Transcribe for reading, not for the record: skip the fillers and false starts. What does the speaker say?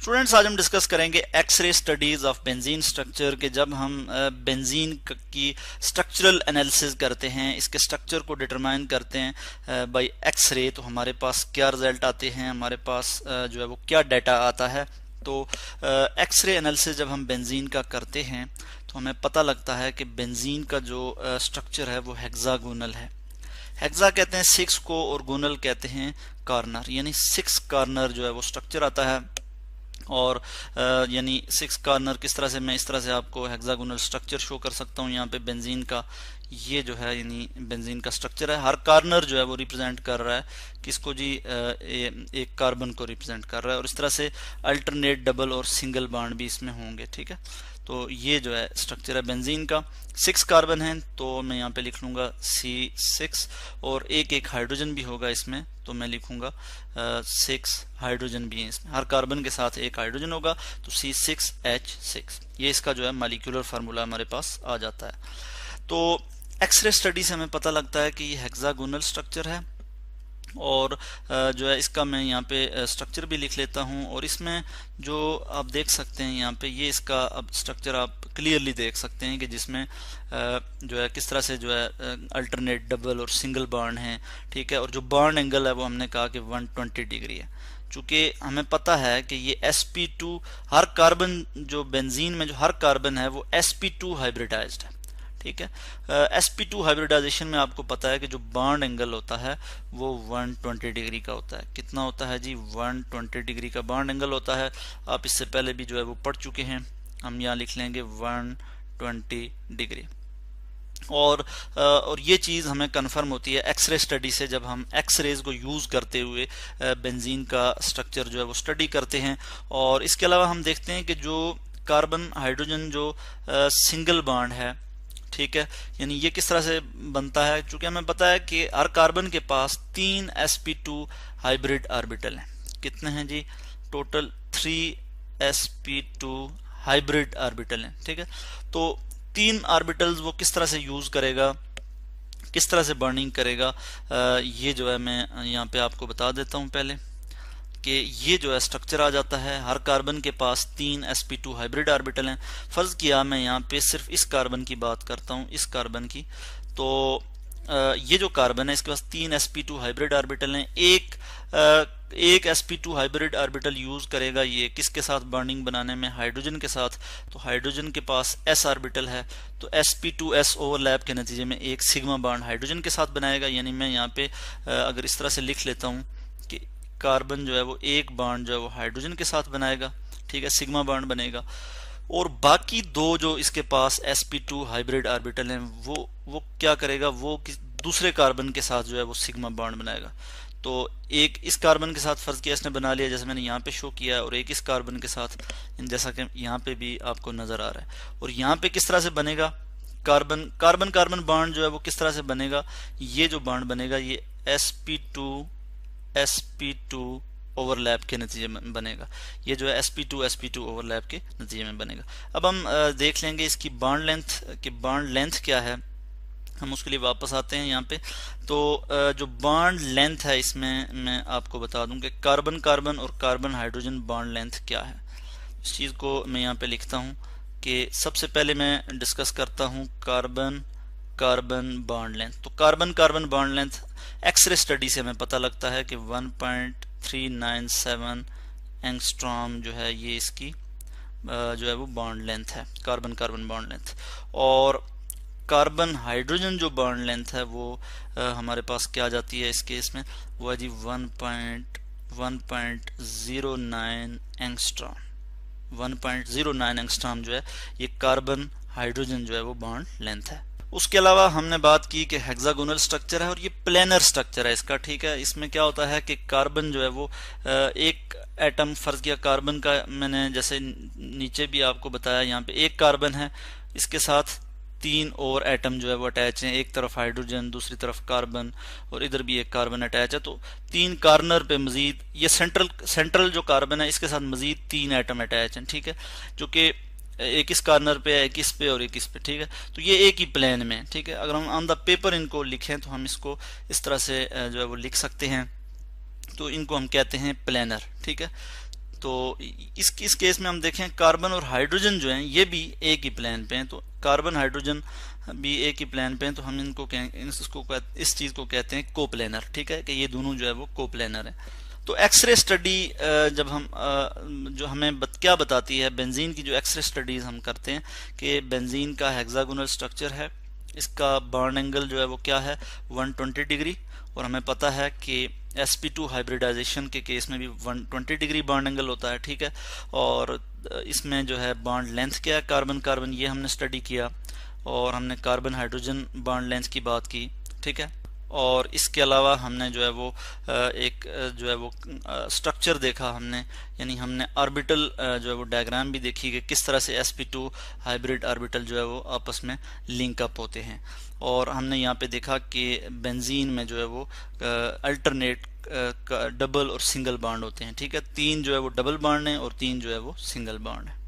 Students, आज हम discuss करेंगे x-ray studies of benzene structure के जब हम बेंजीन की स्ट्रक्चरल एनालिसिस करते हैं, इसके स्ट्रक्चर को डिटरमाइन करते हैं बाय एक्सरे, तो हमारे पास क्या रिजल्ट आते हैं, हमारे पास जो है वो क्या डाटा आता है। तो एक्सरे एनालिसिस जब हम बेंजीन का करते हैं तो हमें पता लगता है कि बेंजीन का जो स्ट्रक्चर है वो हेक्सागोनल है। हेक्सा कहते हैं 6 को और गोनल कहते हैं कॉर्नर, यानी 6 कॉर्नर जो है वो स्ट्रक्चर आता है। और यानी 6 कॉर्नर किस तरह से, मैं इस तरह से आपको हेक्सागोनल स्ट्रक्चर शो कर सकता हूँ। यहाँ पे बेंजीन का ये जो है यानी बेंजीन का स्ट्रक्चर है, हर कॉर्नर जो है वो रिप्रेजेंट कर रहा है किसको जी, एक कार्बन को रिप्रेजेंट कर रहा है। और इस तरह से अल्टरनेट डबल और सिंगल बॉन्ड भी इसमें होंगे, ठीक है। तो ये जो है स्ट्रक्चर है बेंजीन का। 6 कार्बन है तो मैं यहाँ पे लिख लूँगा C6, और एक हाइड्रोजन भी होगा इसमें, तो मैं लिखूँगा 6 हाइड्रोजन भी है इसमें, हर कार्बन के साथ एक हाइड्रोजन होगा, तो C6H6। ये इसका जो है मॉलिक्यूलर फार्मूला हमारे पास आ जाता है। तो एक्सरे स्टडी से हमें पता लगता है कि ये हेक्सागोनल स्ट्रक्चर है, और जो है इसका मैं यहाँ पे स्ट्रक्चर भी लिख लेता हूँ। और इसमें जो आप देख सकते हैं यहाँ पे ये इसका अब स्ट्रक्चर आप क्लियरली देख सकते हैं कि जिसमें जो है किस तरह से जो है अल्टरनेट डबल और सिंगल बॉन्ड है, ठीक है। और जो बॉन्ड एंगल है वो हमने कहा कि 120 डिग्री है। चूँकि हमें पता है कि ये sp2 हर कार्बन, जो बेंजीन में जो हर कार्बन है वो sp2 हाइब्रिडाइज्ड है, ठीक है। sp2 हाइब्रिडाइजेशन में आपको पता है कि जो बॉन्ड एंगल होता है वो 120 डिग्री का होता है। कितना होता है जी? 120 डिग्री का बॉन्ड एंगल होता है। आप इससे पहले भी जो है वो पढ़ चुके हैं, हम यहाँ लिख लेंगे 120 डिग्री। और ये चीज़ हमें कंफर्म होती है एक्सरे स्टडी से, जब हम एक्सरेज को यूज़ करते हुए बेंजीन का स्ट्रक्चर जो है वो स्टडी करते हैं। और इसके अलावा हम देखते हैं कि जो कार्बन हाइड्रोजन जो सिंगल बॉन्ड है, ठीक है, यानी ये किस तरह से बनता है। चूंकि हमें पता है कि हर कार्बन के पास 3 sp2 हाइब्रिड ऑर्बिटल हैं। कितने हैं जी? टोटल 3 sp2 हाइब्रिड ऑर्बिटल हैं, ठीक है। तो 3 ऑर्बिटल्स वो किस तरह से यूज करेगा, किस तरह से बर्निंग करेगा, ये जो है मैं यहाँ पे आपको बता देता हूँ पहले कि ये जो है स्ट्रक्चर आ जाता है। हर कार्बन के पास 3 sp2 हाइब्रिड ऑर्बिटल हैं। फर्ज किया मैं यहाँ पे सिर्फ इस कार्बन की बात करता हूँ, इस कार्बन की। तो ये जो कार्बन है इसके पास 3 sp2 हाइब्रिड ऑर्बिटल हैं। एक sp2 हाइब्रिड ऑर्बिटल यूज करेगा ये किसके साथ बर्निंग बनाने में? हाइड्रोजन के साथ। तो हाइड्रोजन के पास s ऑर्बिटल है, तो sp2s ओवरलैप के नतीजे में एक सिग्मा बॉन्ड हाइड्रोजन के साथ बनाएगा। यानी मैं यहाँ पे अगर इस तरह से लिख लेता हूँ कि कार्बन जो है वो एक बॉन्ड जो है वो हाइड्रोजन के साथ बनाएगा, ठीक है, सिग्मा बॉन्ड बनेगा। और बाकी दो जो इसके पास sp2 हाइब्रिड ऑर्बिटल हैं वो क्या करेगा? वो दूसरे कार्बन के साथ जो है वो सिग्मा बॉन्ड बनाएगा। तो एक इस कार्बन के साथ फर्ज किया इसने बना लिया, जैसे मैंने यहाँ पे शो किया है, और एक इस कार्बन के साथ, जैसा कि यहाँ पे भी आपको नजर आ रहा है। और यहाँ पे किस तरह से बनेगा? कार्बन कार्बन कार्बन बॉन्ड जो है वो किस तरह से बनेगा? ये जो बॉन्ड बनेगा ये sp2 ओवरलैप के नतीजे में बनेगा। ये जो है sp2 ओवरलैप के नतीजे में बनेगा। अब हम देख लेंगे इसकी बॉन्ड लेंथ, कि बॉन्ड लेंथ क्या है। हम उसके लिए वापस आते हैं यहाँ पे। तो जो बॉन्ड लेंथ है इसमें मैं आपको बता दूं कि कार्बन कार्बन और कार्बन हाइड्रोजन बॉन्ड लेंथ क्या है। इस चीज़ को मैं यहाँ पे लिखता हूँ कि सबसे पहले मैं डिस्कस करता हूँ कार्बन कार्बन बॉन्ड लेंथ। तो carbon carbon bond length x-ray study से हमें पता लगता है कि 1.397 एंगस्ट्रॉम जो है ये इसकी जो है वो बॉन्ड लेंथ है, कार्बन कार्बन बॉन्ड लेंथ। और कार्बन हाइड्रोजन जो बॉन्ड लेंथ है वो हमारे पास क्या आ जाती है इस केस में? वो है जी 1.09 एंगस्ट्रॉम। 1.09 एंगस्ट्रॉम जो है ये कार्बन हाइड्रोजन जो है वो बॉन्ड लेंथ है। उसके अलावा हमने बात की कि हेक्सागोनल स्ट्रक्चर है और ये प्लेनर स्ट्रक्चर है इसका, ठीक है। इसमें क्या होता है कि कार्बन जो है वो एक एटम, फर्ज किया कार्बन का, मैंने जैसे नीचे भी आपको बताया, यहाँ पे एक कार्बन है, इसके साथ 3 और एटम जो है वो अटैच हैं। एक तरफ हाइड्रोजन, दूसरी तरफ कार्बन, और इधर भी एक कार्बन अटैच है। तो 3 कार्नर पे मजीद ये सेंट्रल जो कार्बन है इसके साथ मजीद 3 एटम अटैच हैं, ठीक है, जो कि एक इस कार्नर पे, एक इस पे और एक इस पे, ठीक है। तो ये एक ही प्लेन में, ठीक है। अगर हम ऑन द पेपर इनको लिखें तो हम इसको इस तरह से जो है वो लिख सकते हैं। तो इनको हम कहते हैं प्लेनर, ठीक है। तो इस केस में हम देखें कार्बन और हाइड्रोजन जो हैं ये भी एक ही प्लेन पे हैं, तो कार्बन हाइड्रोजन भी एक ही प्लेन पे हैं, तो हम इनको इस चीज को कहते हैं कोप्लेनर। ठीक है, कि ये दोनों जो है वो कोप्लेनर है। तो एक्सरे स्टडी जब हम जो हमें क्या बताती है, बेंजीन की जो एक्सरे स्टडीज हम करते हैं कि बेंजीन का हेक्सागोनल स्ट्रक्चर है, इसका बॉन्ड एंगल जो है वो क्या है 120 डिग्री, और हमें पता है कि sp2 हाइब्रिडाइजेशन के केस में भी 120 डिग्री बॉन्ड एंगल होता है। ठीक है, और इसमें जो है बॉन्ड लेंथ क्या है कार्बन कार्बन, ये हमने स्टडी किया, और हमने कार्बन हाइड्रोजन बॉन्ड लेंथ की बात की। ठीक है, और इसके अलावा हमने जो है वो एक जो है वो स्ट्रक्चर देखा हमने, यानी हमने ऑर्बिटल जो है वो डायग्राम भी देखी कि किस तरह से sp2 हाइब्रिड ऑर्बिटल जो है वो आपस में लिंक अप होते हैं। और हमने यहाँ पे देखा कि बेंजीन में जो है वो अल्टरनेट डबल और सिंगल बॉन्ड होते हैं। ठीक है, 3 जो है वो डबल बॉन्ड है और 3 जो है वो सिंगल बॉन्ड है।